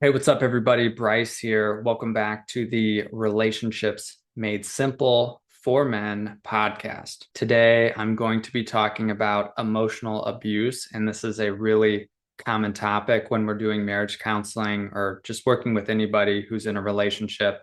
Hey, what's up, everybody? Bryce here. Welcome back to the Relationships Made Simple for Men podcast. Today, I'm going to be talking about emotional abuse, and this is a really common topic when we're doing marriage counseling or just working with anybody who's in a relationship.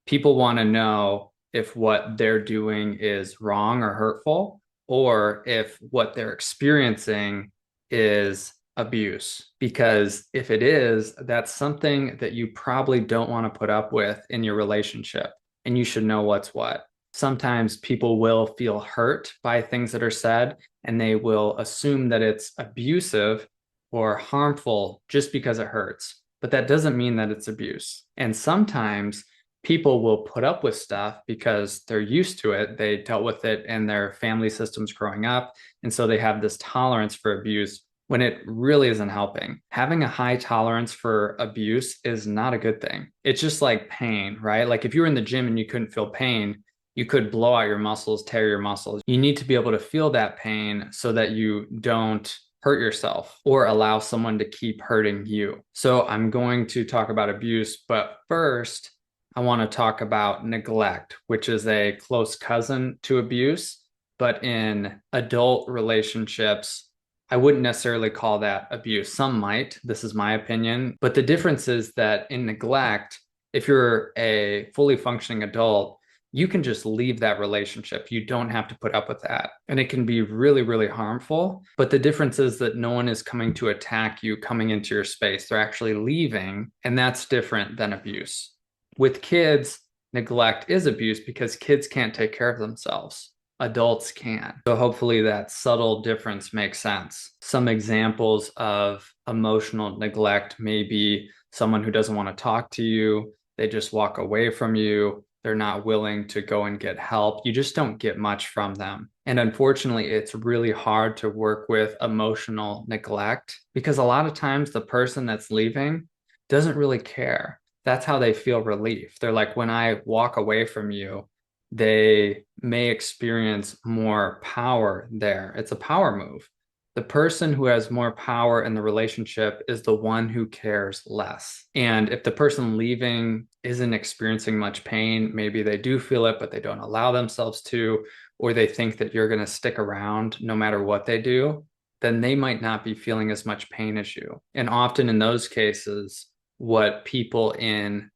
People want to know if what they're doing is wrong or hurtful, or if what they're experiencing is abuse. Because if it is, that's something that you probably don't want to put up with in your relationship, and you should know what's what. Sometimes people will feel hurt by things that are said, and they will assume that it's abusive or harmful just because it hurts. But that doesn't mean that it's abuse. And sometimes people will put up with stuff because they're used to it. They dealt with it in their family systems growing up. And so they have this tolerance for abuse when it really isn't helping. Having a high tolerance for abuse is not a good thing. It's just like pain, right? Like if you were in the gym and you couldn't feel pain, you could blow out your muscles, tear your muscles. You need to be able to feel that pain so that you don't hurt yourself or allow someone to keep hurting you. So I'm going to talk about abuse, but first, I want to talk about neglect, which is a close cousin to abuse. But in adult relationships, I wouldn't necessarily call that abuse. Some might. This is my opinion. But the difference is that in neglect, if you're a fully functioning adult, you can just leave that relationship. You don't have to put up with that. And it can be really, really harmful. But the difference is that no one is coming to attack you coming into your space. They're actually leaving. And that's different than abuse. With kids, neglect is abuse because kids can't take care of themselves. Adults can. So hopefully that subtle difference makes sense. Some examples of emotional neglect may be someone who doesn't want to talk to you, they just walk away from you, they're not willing to go and get help. You just don't get much from them. And unfortunately, it's really hard to work with emotional neglect because a lot of times the person that's leaving doesn't really care. That's how they feel relief. They're like, when I walk away from you, they may experience more power there. It's a power move. The person who has more power in the relationship is the one who cares less. And if the person leaving isn't experiencing much pain, maybe they do feel it, but they don't allow themselves to, or they think that you're going to stick around no matter what they do, then they might not be feeling as much pain as you. And often in those cases, what people in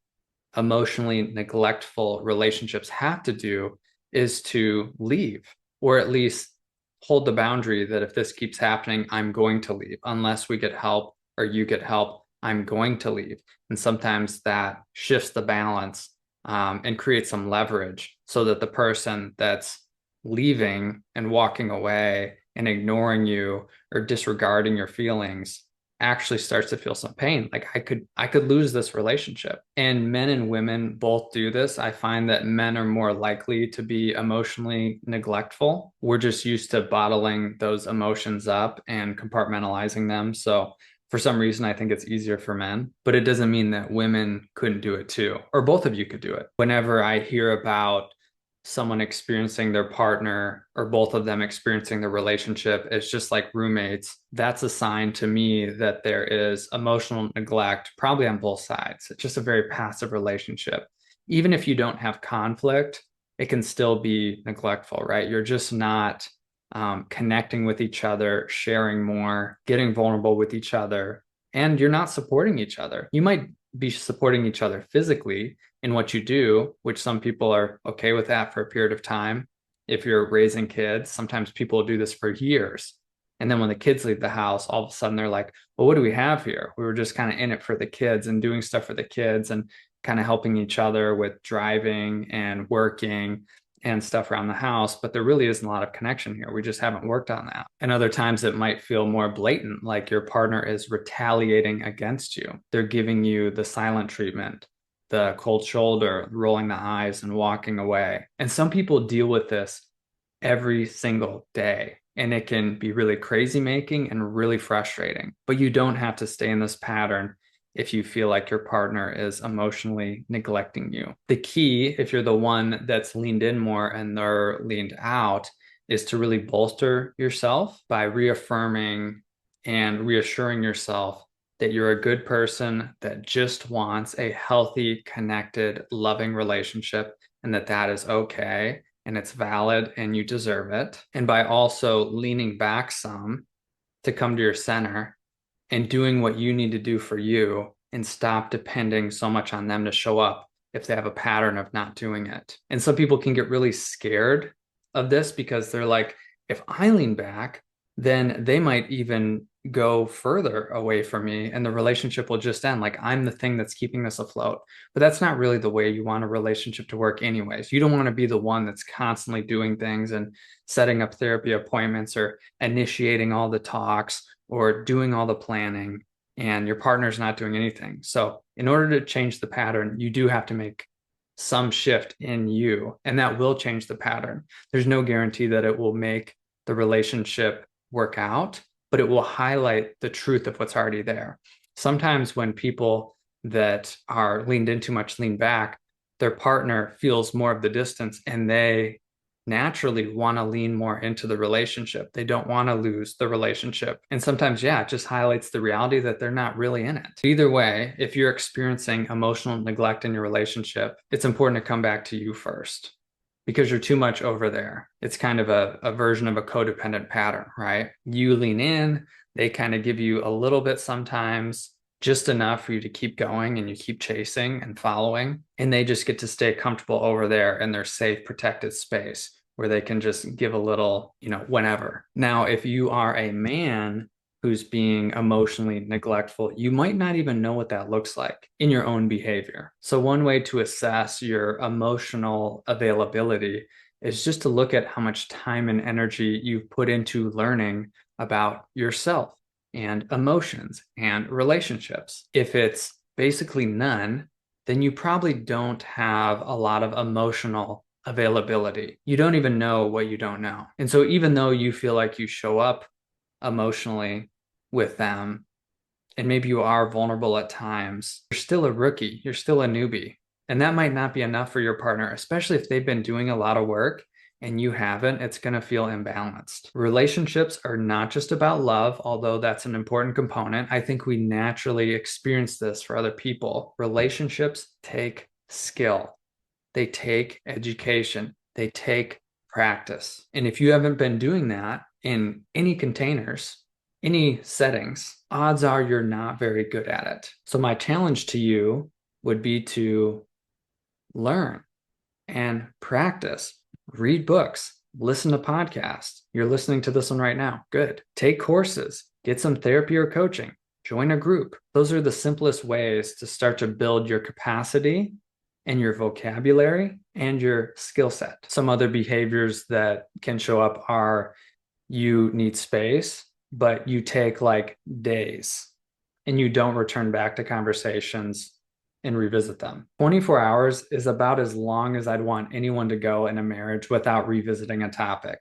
emotionally neglectful relationships have to do is to leave, or at least hold the boundary that if this keeps happening, I'm going to leave. Unless we get help or you get help, I'm going to leave. And sometimes that shifts the balance and creates some leverage so that the person that's leaving and walking away and ignoring you or disregarding your feelings actually starts to feel some pain. Like I could lose this relationship. And men and women both do this. I find that men are more likely to be emotionally neglectful. We're just used to bottling those emotions up and compartmentalizing them. So for some reason, I think it's easier for men, but it doesn't mean that women couldn't do it too, or both of you could do it. Whenever I hear about someone experiencing their partner or both of them experiencing the relationship as just like roommates, that's a sign to me that there is emotional neglect, probably on both sides. It's just a very passive relationship. Even if you don't have conflict, it can still be neglectful, right? You're just not connecting with each other, sharing more, getting vulnerable with each other, and you're not supporting each other. You might be supporting each other physically in what you do, which some people are okay with that for a period of time. If you're raising kids, sometimes people do this for years. And then when the kids leave the house, all of a sudden they're like, well, what do we have here? We were just kind of in it for the kids and doing stuff for the kids and kind of helping each other with driving and working and stuff around the house, but there really isn't a lot of connection here. We just haven't worked on that. And other times it might feel more blatant, like your partner is retaliating against you. They're giving you the silent treatment, the cold shoulder, rolling the eyes, and walking away. And some people deal with this every single day. And it can be really crazy making and really frustrating. But you don't have to stay in this pattern if you feel like your partner is emotionally neglecting you. The key, if you're the one that's leaned in more and they're leaned out, is to really bolster yourself by reaffirming and reassuring yourself that you're a good person that just wants a healthy, connected, loving relationship, and that that is okay and it's valid and you deserve it. And by also leaning back some to come to your center and doing what you need to do for you and stop depending so much on them to show up if they have a pattern of not doing it. And some people can get really scared of this because they're like, if I lean back, then they might even go further away from me and the relationship will just end. Like I'm the thing that's keeping this afloat. But that's not really the way you want a relationship to work, anyways. You don't want to be the one that's constantly doing things and setting up therapy appointments or initiating all the talks or doing all the planning and your partner's not doing anything. So, in order to change the pattern, you do have to make some shift in you, and that will change the pattern. There's no guarantee that it will make the relationship work out, but it will highlight the truth of what's already there. Sometimes when people that are leaned in too much lean back, their partner feels more of the distance and they naturally want to lean more into the relationship. They don't want to lose the relationship. And sometimes, yeah, it just highlights the reality that they're not really in it. Either way, if you're experiencing emotional neglect in your relationship, it's important to come back to you first because you're too much over there. It's kind of a version of a codependent pattern, right? You lean in, they kind of give you a little bit sometimes, just enough for you to keep going and you keep chasing and following. And they just get to stay comfortable over there in their safe, protected space where they can just give a little, whenever. Now, if you are a man who's being emotionally neglectful, you might not even know what that looks like in your own behavior. So one way to assess your emotional availability is just to look at how much time and energy you've put into learning about yourself and emotions and relationships. If it's basically none, then you probably don't have a lot of emotional availability. You don't even know what you don't know. And so even though you feel like you show up emotionally with them, and maybe you are vulnerable at times, you're still a rookie, you're still a newbie. And that might not be enough for your partner, especially if they've been doing a lot of work and you haven't, it's going to feel imbalanced. Relationships are not just about love, although that's an important component. I think we naturally experience this for other people. Relationships take skill, they take education, they take practice. And if you haven't been doing that in any containers, any settings, odds are you're not very good at it. So my challenge to you would be to learn and practice. Read books, listen to podcasts. You're listening to this one right now. Good. Take courses, get some therapy or coaching, join a group. Those are the simplest ways to start to build your capacity and your vocabulary and your skill set. Some other behaviors that can show up are you need space, but you take like days and you don't return back to conversations and revisit them. 24 hours is about as long as I'd want anyone to go in a marriage without revisiting a topic.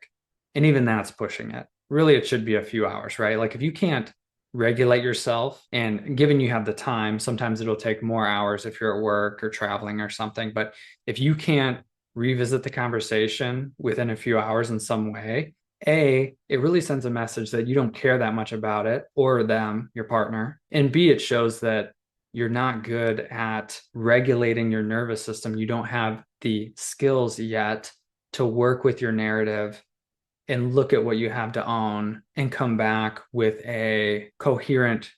And even that's pushing it. Really, it should be a few hours, right? Like if you can't regulate yourself, and given you have the time, sometimes it'll take more hours if you're at work or traveling or something. But if you can't revisit the conversation within a few hours in some way, A, it really sends a message that you don't care that much about it or them, your partner. And B, it shows that you're not good at regulating your nervous system. You don't have the skills yet to work with your narrative and look at what you have to own and come back with a coherent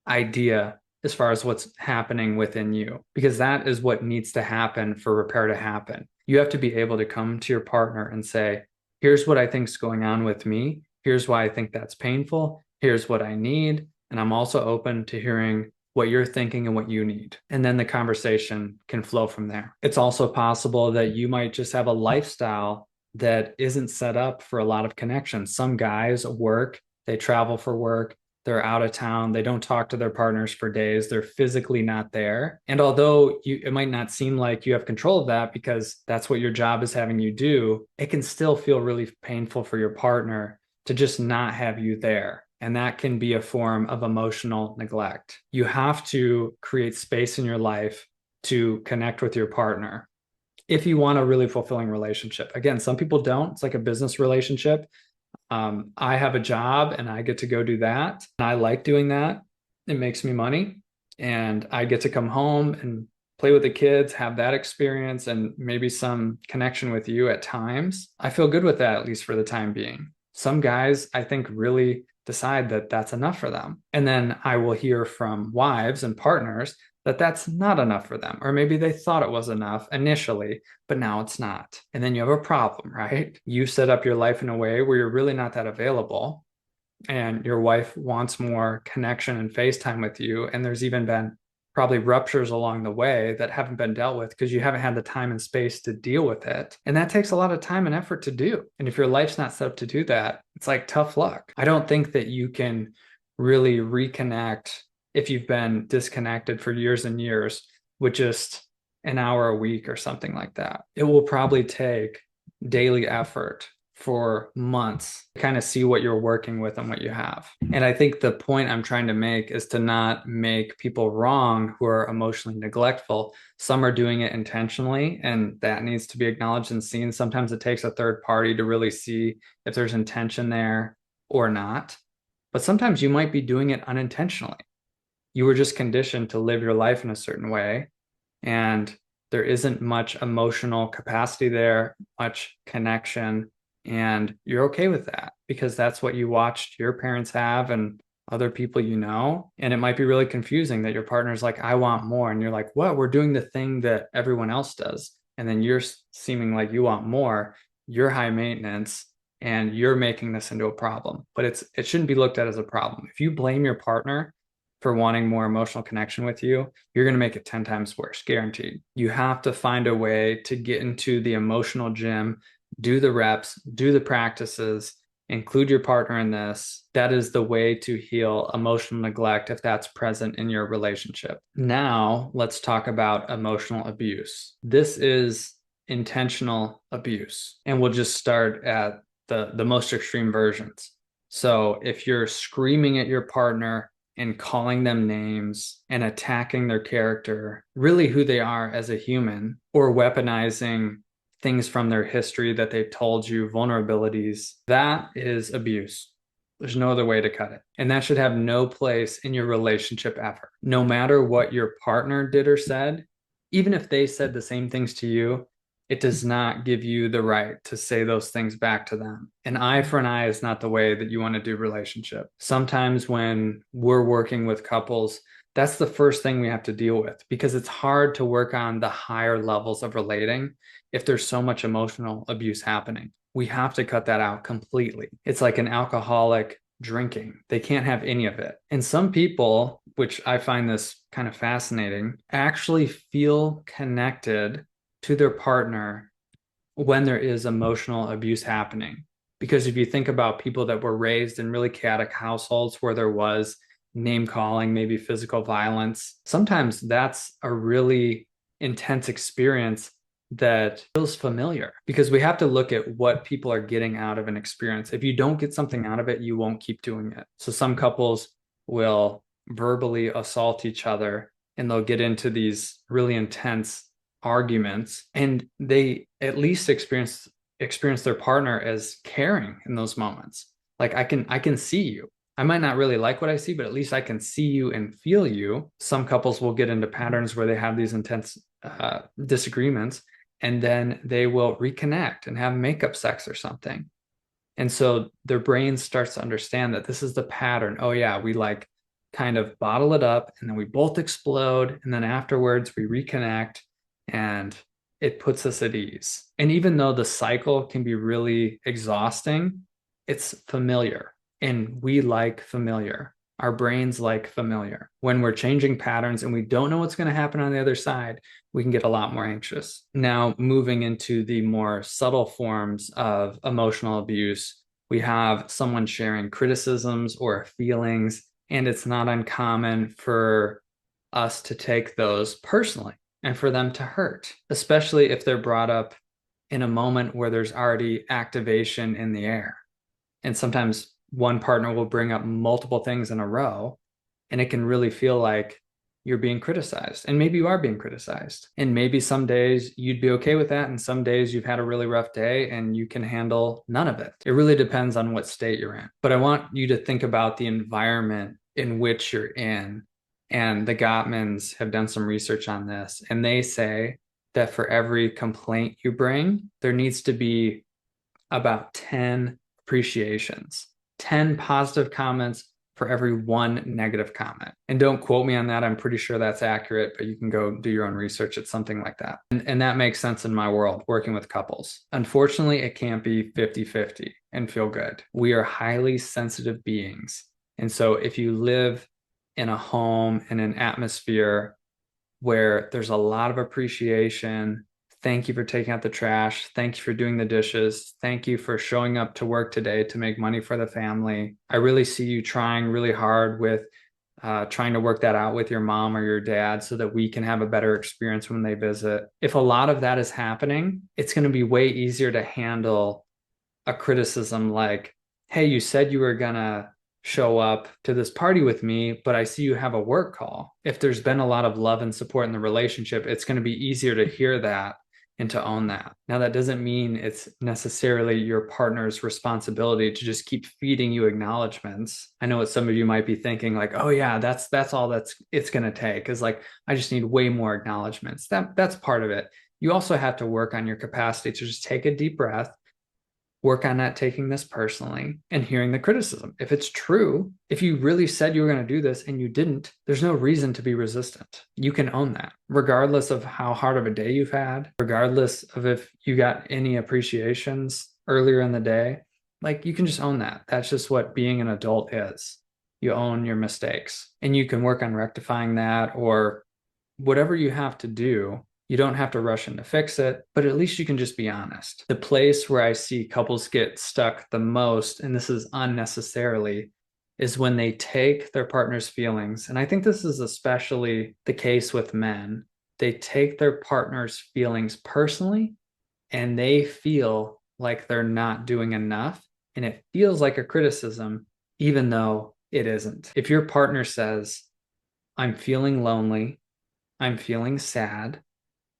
idea as far as what's happening within you, because that is what needs to happen for repair to happen. You have to be able to come to your partner and say, here's what I think is going on with me. Here's why I think that's painful. Here's what I need. And I'm also open to hearing what you're thinking and what you need. And then the conversation can flow from there. It's also possible that you might just have a lifestyle that isn't set up for a lot of connections. Some guys work, they travel for work, they're out of town, they don't talk to their partners for days, they're physically not there. And although it might not seem like you have control of that because that's what your job is having you do, it can still feel really painful for your partner to just not have you there. And that can be a form of emotional neglect. You have to create space in your life to connect with your partner if you want a really fulfilling relationship. Again, some people don't. It's like a business relationship. I have a job and I get to go do that. And I like doing that. it makes me money, and I get to come home and play with the kids, have that experience, and maybe some connection with you at times. I feel good with that, at least for the time being. Some guys, I think, really decide that that's enough for them. And then I will hear from wives and partners that that's not enough for them. Or maybe they thought it was enough initially, but now it's not. And then you have a problem, right? You set up your life in a way where you're really not that available, and your wife wants more connection and FaceTime with you. And there's even been probably ruptures along the way that haven't been dealt with because you haven't had the time and space to deal with it. And that takes a lot of time and effort to do. And if your life's not set up to do that, it's like tough luck. I don't think that you can really reconnect if you've been disconnected for years and years with just an hour a week or something like that. It will probably take daily effort for months to kind of see what you're working with and what you have. And I think the point I'm trying to make is to not make people wrong who are emotionally neglectful. Some are doing it intentionally, and that needs to be acknowledged and seen. Sometimes it takes a third party to really see if there's intention there or not. But sometimes you might be doing it unintentionally. You were just conditioned to live your life in a certain way, and there isn't much emotional capacity there, much connection, and you're okay with that because that's what you watched your parents have and other people you know. And it might be really confusing that your partner's like, I want more. And you're like, what? We're doing the thing that everyone else does. And then you're seeming like you want more. You're high maintenance and you're making this into a problem. But it shouldn't be looked at as a problem. If you blame your partner for wanting more emotional connection with you, you're going to make it 10 times worse, guaranteed. You have to find a way to get into the emotional gym, do the reps, do the practices, include your partner in this. That is the way to heal emotional neglect if that's present in your relationship. Now, let's talk about emotional abuse. This is intentional abuse, and we'll just start at the most extreme versions. So if you're screaming at your partner and calling them names and attacking their character, really who they are as a human, or weaponizing things from their history that they've told you, vulnerabilities, that is abuse. There's no other way to cut it. And that should have no place in your relationship ever. No matter what your partner did or said, even if they said the same things to you, it does not give you the right to say those things back to them. An eye for an eye is not the way that you want to do relationship. Sometimes when we're working with couples, that's the first thing we have to deal with because it's hard to work on the higher levels of relating if there's so much emotional abuse happening. We have to cut that out completely. It's like an alcoholic drinking. They can't have any of it. And some people, which I find this kind of fascinating, actually feel connected to their partner when there is emotional abuse happening. Because if you think about people that were raised in really chaotic households where there was name calling, maybe physical violence, sometimes that's a really intense experience that feels familiar, because we have to look at what people are getting out of an experience. If you don't get something out of it, you won't keep doing it. So some couples will verbally assault each other and they'll get into these really intense arguments, and they at least experience their partner as caring in those moments. Like I can see you. I might not really like what I see, but at least I can see you and feel you. Some couples will get into patterns where they have these intense disagreements, and then they will reconnect and have makeup sex or something. And so their brain starts to understand that this is the pattern. Oh yeah, we like kind of bottle it up and then we both explode. And then afterwards we reconnect and it puts us at ease. And even though the cycle can be really exhausting, it's familiar, and we like familiar. Our brains like familiar. When we're changing patterns and we don't know what's going to happen on the other side, we can get a lot more anxious. Now, moving into the more subtle forms of emotional abuse, we have someone sharing criticisms or feelings, and it's not uncommon for us to take those personally and for them to hurt, especially if they're brought up in a moment where there's already activation in the air. And sometimes one partner will bring up multiple things in a row, and it can really feel like you're being criticized. And maybe you are being criticized. And maybe some days you'd be okay with that. And some days you've had a really rough day and you can handle none of it. It really depends on what state you're in. But I want you to think about the environment in which you're in. And the Gottmans have done some research on this, and they say that for every complaint you bring, there needs to be about 10 appreciations, 10 positive comments for every one negative comment. And don't quote me on that. I'm pretty sure that's accurate, but you can go do your own research. It's something like that. And that makes sense in my world working with couples. Unfortunately, it can't be 50-50 and feel good. We are highly sensitive beings. And so if you live in a home, in an atmosphere where there's a lot of appreciation, thank you for taking out the trash. Thank you for doing the dishes. Thank you for showing up to work today to make money for the family. I really see you trying really hard with trying to work that out with your mom or your dad so that we can have a better experience when they visit. If a lot of that is happening, it's going to be way easier to handle a criticism like, hey, you said you were going to show up to this party with me, but I see you have a work call. If there's been a lot of love and support in the relationship, it's going to be easier to hear that and to own that. Now, that doesn't mean it's necessarily your partner's responsibility to just keep feeding you acknowledgments. I know what some of you might be thinking, like, oh yeah, that's all it's going to take, is like, I just need way more acknowledgments. That's part of it. You also have to work on your capacity to just take a deep breath, work on not taking this personally, and hearing the criticism. If it's true, if you really said you were going to do this and you didn't, there's no reason to be resistant. You can own that, regardless of how hard of a day you've had, regardless of if you got any appreciations earlier in the day. Like, you can just own that. That's just what being an adult is. You own your mistakes, and you can work on rectifying that, or whatever you have to do. You don't have to rush in to fix it, but at least you can just be honest. The place where I see couples get stuck the most, and this is unnecessarily, is when they take their partner's feelings. And I think this is especially the case with men. They take their partner's feelings personally, and they feel like they're not doing enough. And it feels like a criticism, even though it isn't. If your partner says, I'm feeling lonely, I'm feeling sad,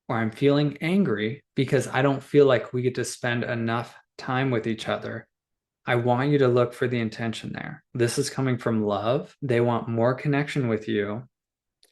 or I'm feeling angry because I don't feel like we get to spend enough time with each other, I want you to look for the intention there. This is coming from love. They want more connection with you.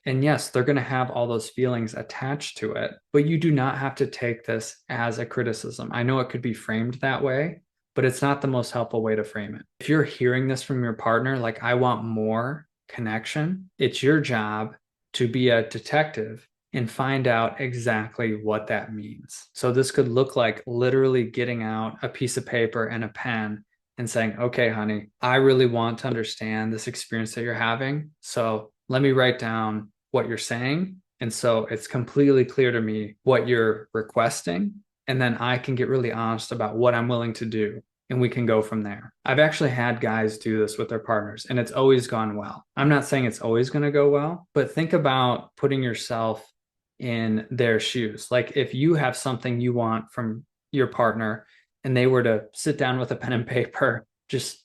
And yes, they're going to have all those feelings attached to it, but you do not have to take this as a criticism. I know it could be framed that way, but it's not the most helpful way to frame it. If you're hearing this from your partner, like, I want more connection, it's your job to be a detective and find out exactly what that means. So this could look like literally getting out a piece of paper and a pen and saying, okay, honey, I really want to understand this experience that you're having. So let me write down what you're saying. And so it's completely clear to me what you're requesting. And then I can get really honest about what I'm willing to do. And we can go from there. I've actually had guys do this with their partners, and it's always gone well. I'm not saying it's always going to go well, but think about putting yourself in their shoes. Like, if you have something you want from your partner and they were to sit down with a pen and paper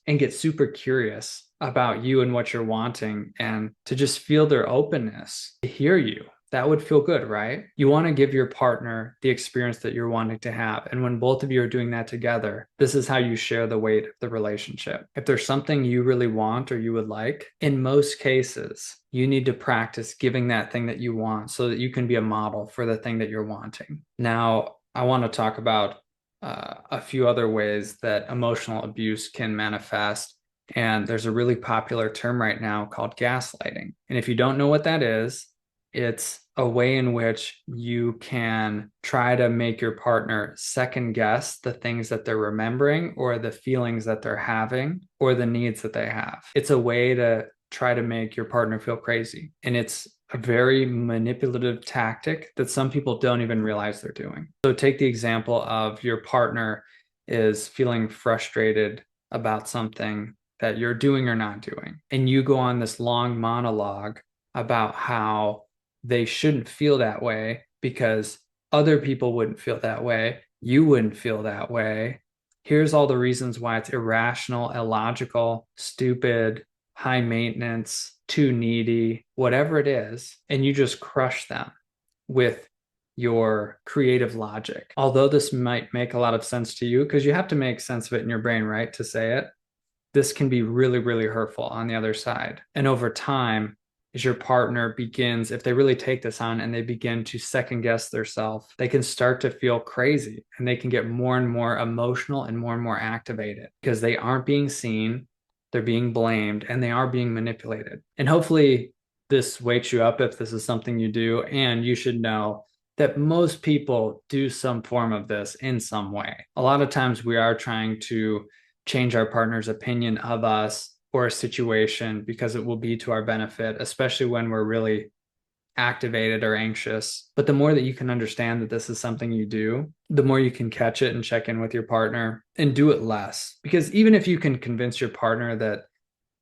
and get super curious about you and what you're wanting, and to just feel their openness to hear you, that would feel good, right? You want to give your partner the experience that you're wanting to have. And when both of you are doing that together, this is how you share the weight of the relationship. If there's something you really want or you would like, in most cases, you need to practice giving that thing that you want so that you can be a model for the thing that you're wanting. Now, I want to talk about a few other ways that emotional abuse can manifest. And there's a really popular term right now called gaslighting. And if you don't know what that is, it's a way in which you can try to make your partner second guess the things that they're remembering, or the feelings that they're having, or the needs that they have. It's a way to try to make your partner feel crazy. And it's a very manipulative tactic that some people don't even realize they're doing. So take the example of your partner is feeling frustrated about something that you're doing or not doing. And you go on this long monologue about how they shouldn't feel that way because other people wouldn't feel that way. You wouldn't feel that way. Here's all the reasons why it's irrational, illogical, stupid, high maintenance, too needy, whatever it is. And you just crush them with your creative logic. Although this might make a lot of sense to you, because you have to make sense of it in your brain, right, to say it, this can be really, really hurtful on the other side. And over time, as your partner begins, if they really take this on and they begin to second guess themselves, they can start to feel crazy and they can get more and more emotional and more activated because they aren't being seen, they're being blamed, and they are being manipulated. And hopefully this wakes you up if this is something you do. And you should know that most people do some form of this in some way. A lot of times we are trying to change our partner's opinion of us or a situation because it will be to our benefit, especially when we're really activated or anxious. But the more that you can understand that this is something you do, the more you can catch it and check in with your partner and do it less. Because even if you can convince your partner that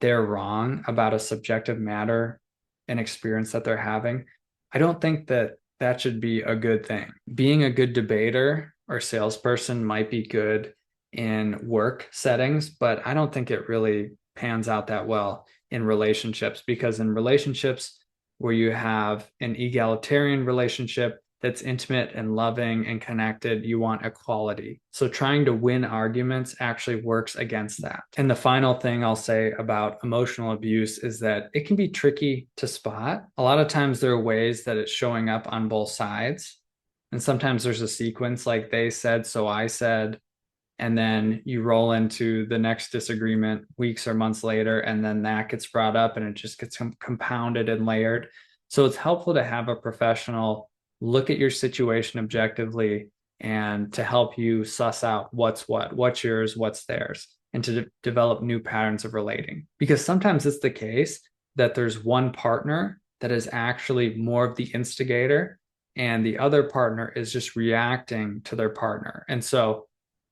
they're wrong about a subjective matter and experience that they're having, I don't think that that should be a good thing. Being a good debater or salesperson might be good in work settings, but I don't think it really pans out that well in relationships, because in relationships where you have an egalitarian relationship that's intimate and loving and connected, you want equality. So trying to win arguments actually works against that. And the final thing I'll say about emotional abuse is that it can be tricky to spot. A lot of times there are ways that it's showing up on both sides. And sometimes there's a sequence like they said, so I said, and then you roll into the next disagreement weeks or months later, and then that gets brought up and it just gets compounded and layered. So it's helpful to have a professional look at your situation objectively and to help you suss out what's yours, what's theirs, and to develop new patterns of relating. Because sometimes it's the case that there's one partner that is actually more of the instigator and the other partner is just reacting to their partner. And so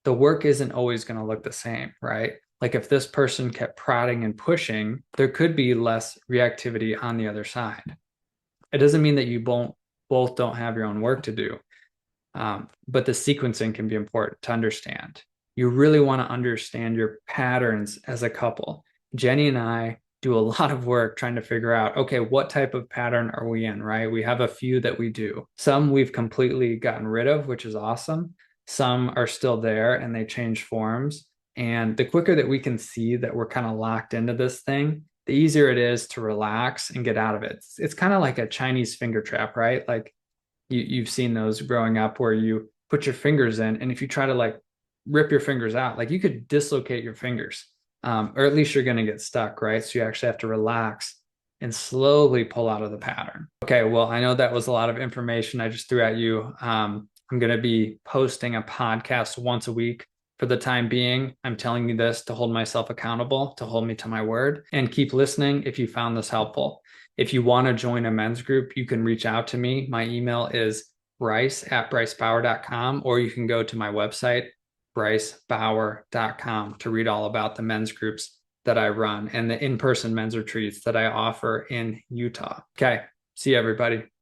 the work isn't always going to look the same, right? Like if this person kept prodding and pushing, there could be less reactivity on the other side. It doesn't mean that you both don't have your own work to do, but the sequencing can be important to understand. You really want to understand your patterns as a couple. Jenny and I do a lot of work trying to figure out, okay, what type of pattern are we in, right? We have a few that we do. Some we've completely gotten rid of, which is awesome. Some are still there and they change forms. And the quicker that we can see that we're kind of locked into this thing, the easier it is to relax and get out of it. It's kind of like a Chinese finger trap, right? Like you've seen those growing up where you put your fingers in, and if you try to like rip your fingers out, like you could dislocate your fingers, or at least you're going to get stuck, right? So you actually have to relax and slowly pull out of the pattern. Okay, well, I know that was a lot of information I just threw at you. I'm going to be posting a podcast once a week for the time being. I'm telling you this to hold myself accountable, to hold me to my word, and keep listening if you found this helpful. If you want to join a men's group, you can reach out to me. My email is bryce@brycebauer.com, or you can go to my website, brycebauer.com, to read all about the men's groups that I run and the in-person men's retreats that I offer in Utah. Okay, see you, everybody.